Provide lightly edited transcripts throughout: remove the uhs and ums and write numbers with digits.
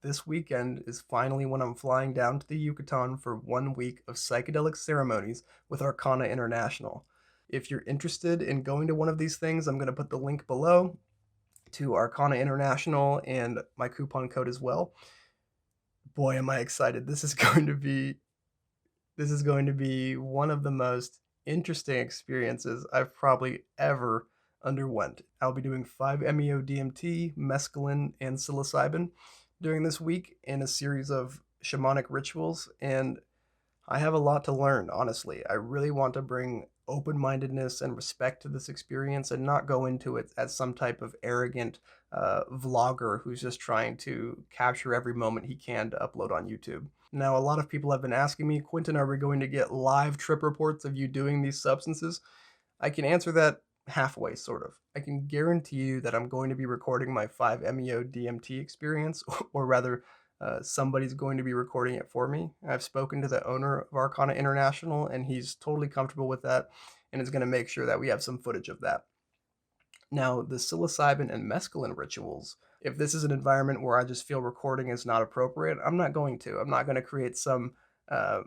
This weekend is finally when I'm flying down to the Yucatan for 1 week of psychedelic ceremonies with Arkana International. If you're interested in going to one of these things, I'm going to put the link below to Arkana International and my coupon code as well. Boy, am I excited. This is going to be one of the most interesting experiences I've probably ever underwent. I'll be doing 5-MeO DMT, mescaline, and psilocybin during this week in a series of shamanic rituals, and I have a lot to learn, honestly. I really want to bring open mindedness and respect to this experience and not go into it as some type of arrogant vlogger who's just trying to capture every moment he can to upload on YouTube. Now, a lot of people have been asking me, Quentin, are we going to get live trip reports of you doing these substances? I can answer that halfway, sort of. I can guarantee you that I'm going to be recording my 5-MeO DMT experience, or rather, somebody's going to be recording it for me. I've spoken to the owner of Arcana International, and he's totally comfortable with that, and is going to make sure that we have some footage of that. Now, the psilocybin and mescaline rituals, if this is an environment where I just feel recording is not appropriate, I'm not going to. I'm not going to create uh,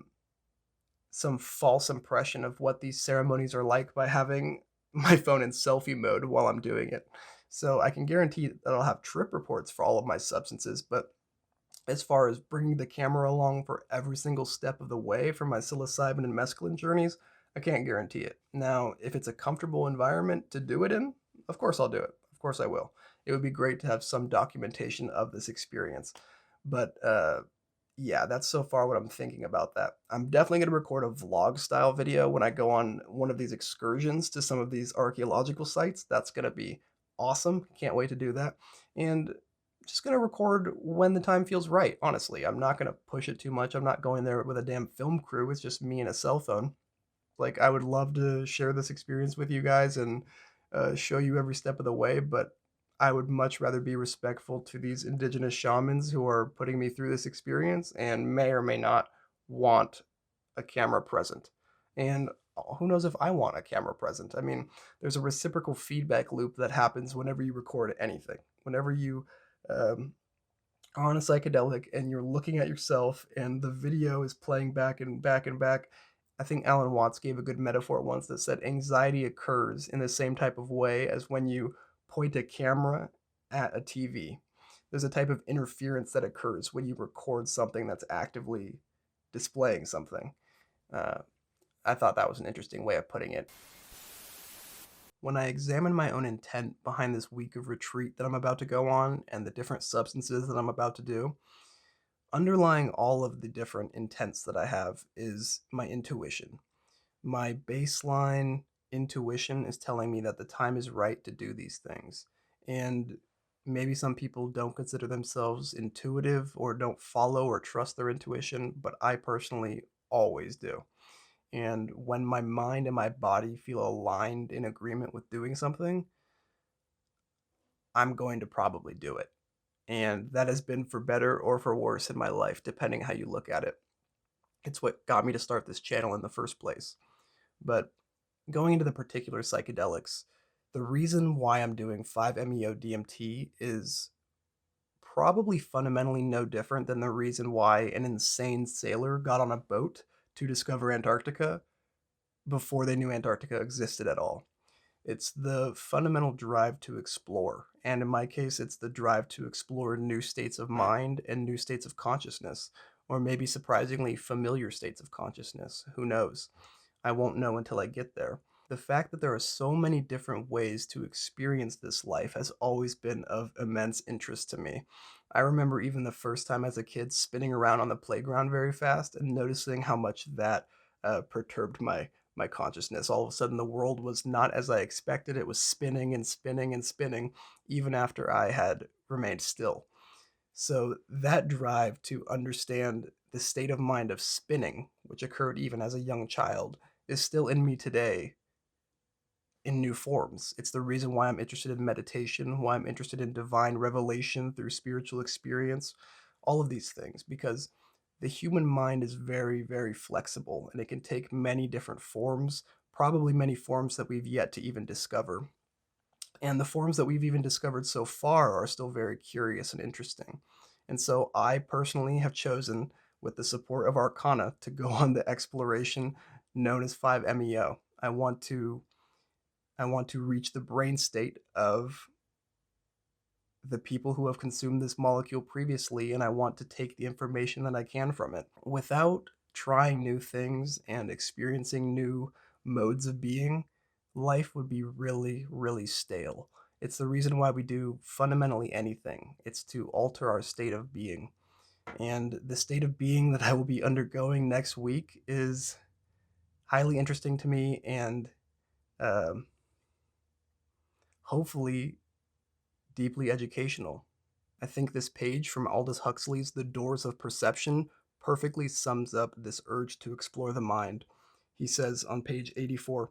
some false impression of what these ceremonies are like by having my phone in selfie mode while I'm doing it. So I can guarantee that I'll have trip reports for all of my substances, but as far as bringing the camera along for every single step of the way for my psilocybin and mescaline journeys, I can't guarantee it. Now, if it's a comfortable environment to do it in, of course I'll do it. Of course I will. It would be great to have some documentation of this experience. But yeah, that's so far what I'm thinking about that. I'm definitely going to record a vlog style video when I go on one of these excursions to some of these archaeological sites. That's going to be awesome. Can't wait to do that. And just going to record when the time feels right, honestly. I'm not going to push it too much. I'm not going there with a damn film crew. It's just me and a cell phone. Like, I would love to share this experience with you guys and show you every step of the way, but I would much rather be respectful to these indigenous shamans who are putting me through this experience and may or may not want a camera present. And who knows if I want a camera present? I mean, there's a reciprocal feedback loop that happens whenever you record anything. Whenever you um, are on a psychedelic and you're looking at yourself and the video is playing back and back and back. I think Alan Watts gave a good metaphor once that said anxiety occurs in the same type of way as when you point a camera at a TV. There's a type of interference that occurs when you record something that's actively displaying something. Uh, I thought that was an interesting way of putting it. When I examine my own intent behind this week of retreat that I'm about to go on and the different substances that I'm about to do, underlying all of the different intents that I have is my intuition. My baseline intuition is telling me that the time is right to do these things. And maybe some people don't consider themselves intuitive or don't follow or trust their intuition, but I personally always do. And when my mind and my body feel aligned in agreement with doing something, I'm going to probably do it. And that has been for better or for worse in my life, depending how you look at it. It's what got me to start this channel in the first place. But going into the particular psychedelics, the reason why I'm doing 5-MeO DMT is probably fundamentally no different than the reason why an insane sailor got on a boat to discover Antarctica before they knew Antarctica existed at all. It's the fundamental drive to explore. And in my case, it's the drive to explore new states of mind and new states of consciousness, or maybe surprisingly familiar states of consciousness. Who knows? I won't know until I get there. The fact that there are so many different ways to experience this life has always been of immense interest to me. I remember even the first time as a kid spinning around on the playground very fast and noticing how much that perturbed my consciousness. All of a sudden, the world was not as I expected. It was spinning and spinning and spinning, even after I had remained still. So, that drive to understand the state of mind of spinning, which occurred even as a young child, is still in me today in new forms. It's the reason why I'm interested in meditation, why I'm interested in divine revelation through spiritual experience, all of these things, because the human mind is very, very flexible and it can take many different forms, probably many forms that we've yet to even discover. And the forms that we've even discovered so far are still very curious and interesting. And so I personally have chosen, with the support of Arkana, to go on the exploration known as 5-MeO. I want to reach the brain state of the people who have consumed this molecule previously, and I want to take the information that I can from it. Without trying new things and experiencing new modes of being, life would be really, really stale. It's the reason why we do fundamentally anything. It's to alter our state of being. And the state of being that I will be undergoing next week is highly interesting to me, and um, hopefully deeply educational. I think this page from Aldous Huxley's The Doors of Perception perfectly sums up this urge to explore the mind. He says on page 84,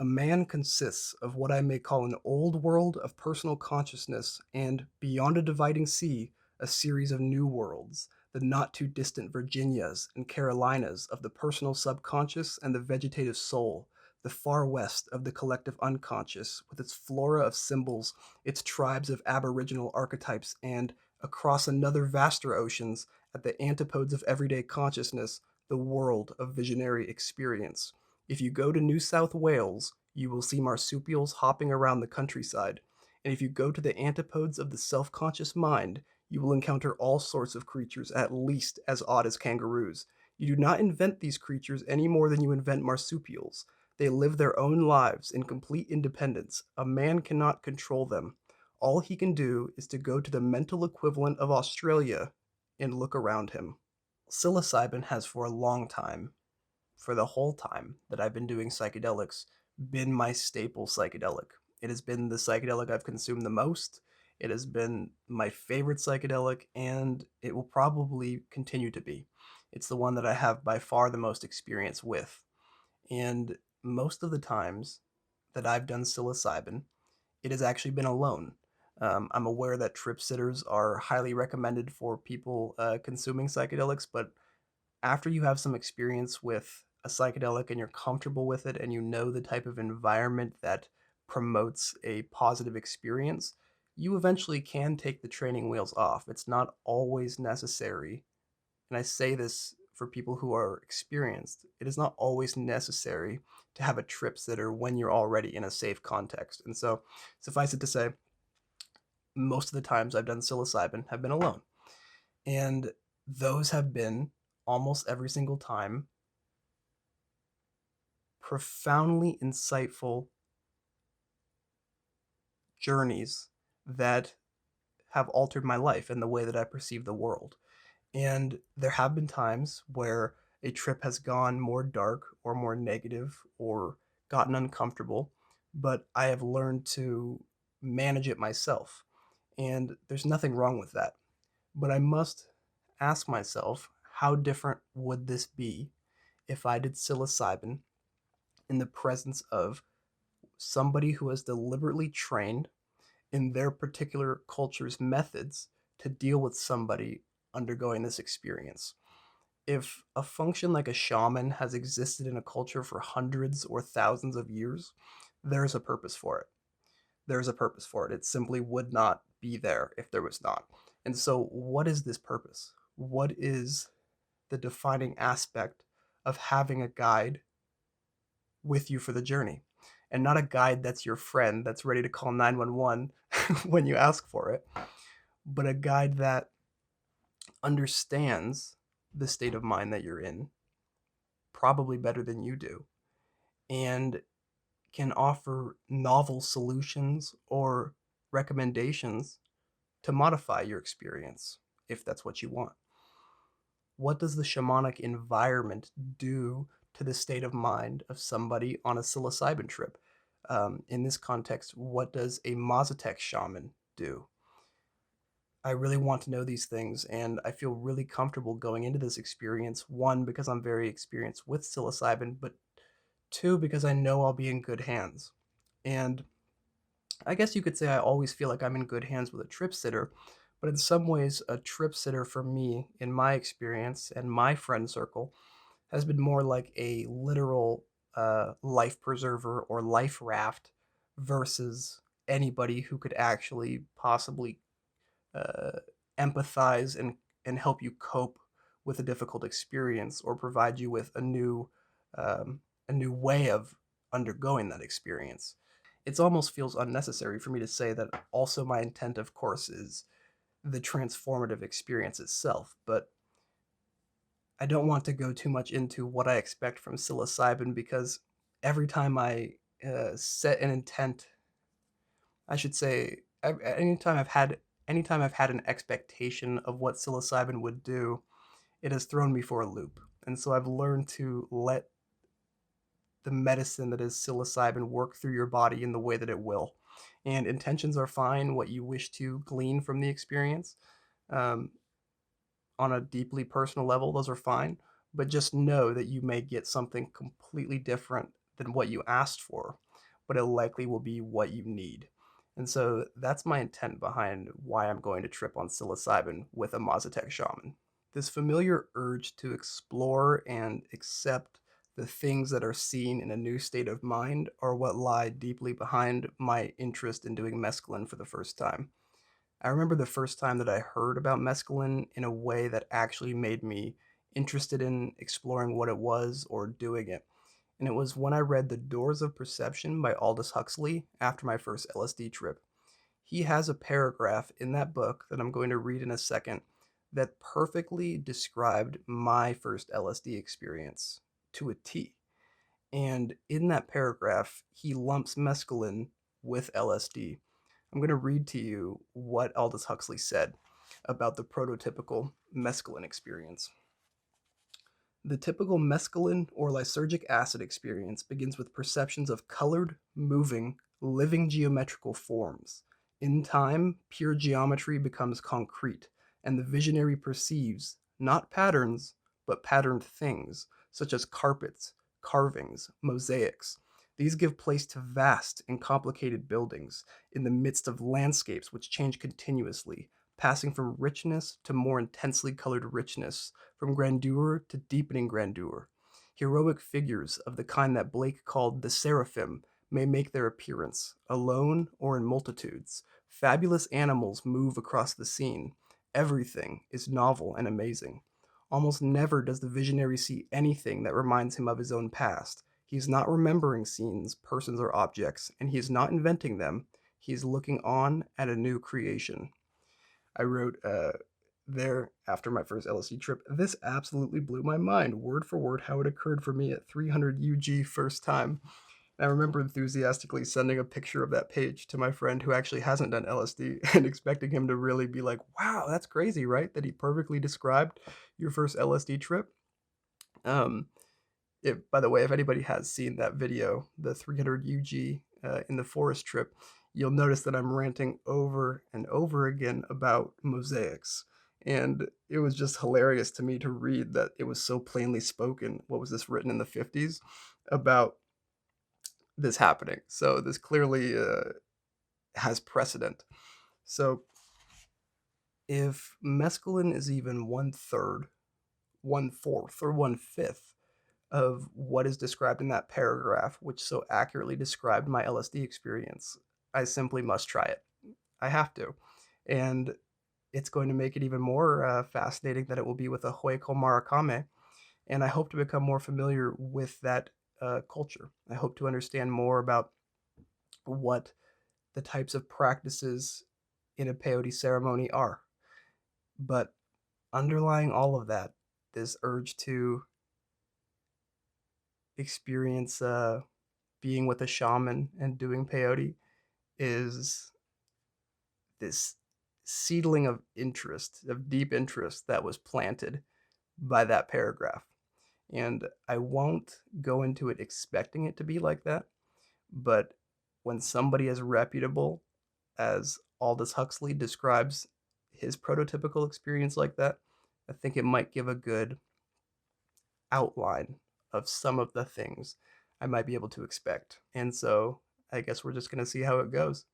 a man consists of what I may call an old world of personal consciousness and, beyond a dividing sea, a series of new worlds, the not too distant Virginias and Carolinas of the personal subconscious and the vegetative soul, the far west of the collective unconscious, with its flora of symbols, its tribes of aboriginal archetypes, and, across another vaster oceans, at the antipodes of everyday consciousness, the world of visionary experience. If you go to New South Wales, you will see marsupials hopping around the countryside. And if you go to the antipodes of the self conscious mind, you will encounter all sorts of creatures at least as odd as kangaroos. You do not invent these creatures any more than you invent marsupials. They live their own lives in complete independence. A man cannot control them. All he can do is to go to the mental equivalent of Australia and look around him. Psilocybin has for a long time, for the whole time that I've been doing psychedelics, been my staple psychedelic. It has been the psychedelic I've consumed the most. It has been my favorite psychedelic, and it will probably continue to be. It's the one that I have by far the most experience with. And most of the times that I've done psilocybin, it has actually been alone. I'm aware that trip sitters are highly recommended for people consuming psychedelics, but after you have some experience with a psychedelic and you're comfortable with it and you know the type of environment that promotes a positive experience, you eventually can take the training wheels off. It's not always necessary. And I say this for people who are experienced. It is not always necessary to have a trip sitter when you're already in a safe context. And so, suffice it to say, most of the times I've done psilocybin have been alone. And those have been almost every single time profoundly insightful journeys that have altered my life and the way that I perceive the world. And there have been times where a trip has gone more dark or more negative or gotten uncomfortable, but I have learned to manage it myself. And there's nothing wrong with that. But I must ask myself, how different would this be if I did psilocybin in the presence of somebody who has deliberately trained in their particular culture's methods to deal with somebody undergoing this experience? If a function like a shaman has existed in a culture for hundreds or thousands of years, there's a purpose for it. There's a purpose for it. It simply would not be there if there was not. And so, what is this purpose? What is the defining aspect of having a guide with you for the journey? And not a guide that's your friend that's ready to call 911 when you ask for it, but a guide that understands the state of mind that you're in, probably better than you do, and can offer novel solutions or recommendations to modify your experience if that's what you want. What does the shamanic environment do to the state of mind of somebody on a psilocybin trip? In this context, what does a Mazatec shaman do? I really want to know these things, and I feel really comfortable going into this experience. One, because I'm very experienced with psilocybin, but two, because I know I'll be in good hands. And I guess you could say I always feel like I'm in good hands with a trip sitter, but in some ways, a trip sitter for me, in my experience and my friend circle, has been more like a literal life preserver or life raft versus anybody who could actually possibly uh, empathize and help you cope with a difficult experience, or provide you with a new way of undergoing that experience. It almost feels unnecessary for me to say that also my intent, of course, is the transformative experience itself, but I don't want to go too much into what I expect from psilocybin, because every time I set an intent, I should say, anytime I've had an expectation of what psilocybin would do, it has thrown me for a loop. And so I've learned to let the medicine that is psilocybin work through your body in the way that it will. And intentions are fine, what you wish to glean from the experience. Um, on a deeply personal level, those are fine. But just know that you may get something completely different than what you asked for, but it likely will be what you need. And so that's my intent behind why I'm going to trip on psilocybin with a Mazatec shaman. This familiar urge to explore and accept the things that are seen in a new state of mind are what lie deeply behind my interest in doing mescaline for the first time. I remember the first time that I heard about mescaline in a way that actually made me interested in exploring what it was or doing it. And it was when I read The Doors of Perception by Aldous Huxley after my first LSD trip. He has a paragraph in that book that I'm going to read in a second that perfectly described my first LSD experience to a T. And in that paragraph, he lumps mescaline with LSD. I'm going to read to you what Aldous Huxley said about the prototypical mescaline experience. The typical mescaline or lysergic acid experience begins with perceptions of colored, moving, living geometrical forms. In time, pure geometry becomes concrete, and the visionary perceives not patterns, but patterned things, such as carpets, carvings, mosaics. These give place to vast and complicated buildings in the midst of landscapes which change continuously, passing from richness to more intensely colored richness, from grandeur to deepening grandeur. Heroic figures of the kind that Blake called the seraphim may make their appearance, alone or in multitudes. Fabulous animals move across the scene. Everything is novel and amazing. Almost never does the visionary see anything that reminds him of his own past. He is not remembering scenes, persons, or objects, and he is not inventing them. He is looking on at a new creation. I wrote there after my first LSD trip, this absolutely blew my mind, word for word, how it occurred for me at 300 UG first time. And I remember enthusiastically sending a picture of that page to my friend who actually hasn't done LSD and expecting him to really be like, wow, that's crazy, right? That he perfectly described your first LSD trip. Um, by the way, if anybody has seen that video, the 300 UG in the forest trip, you'll notice that I'm ranting over and over again about mosaics. And it was just hilarious to me to read that it was so plainly spoken. What was this, written in the 50s about this happening? So this clearly has precedent. So if mescaline is even 1/3, 1/4, or 1/5 of what is described in that paragraph, which so accurately described my LSD experience, I simply must try it. I have to. And it's going to make it even more fascinating that it will be with a Hueco Maracame. And I hope to become more familiar with that culture. I hope to understand more about what the types of practices in a peyote ceremony are. But underlying all of that, this urge to experience being with a shaman and doing peyote is this seedling of interest, of deep interest that was planted by that paragraph. And I won't go into it expecting it to be like that, but when somebody as reputable as Aldous Huxley describes his prototypical experience like that, I think it might give a good outline of some of the things I might be able to expect. And so I guess we're just going to see how it goes.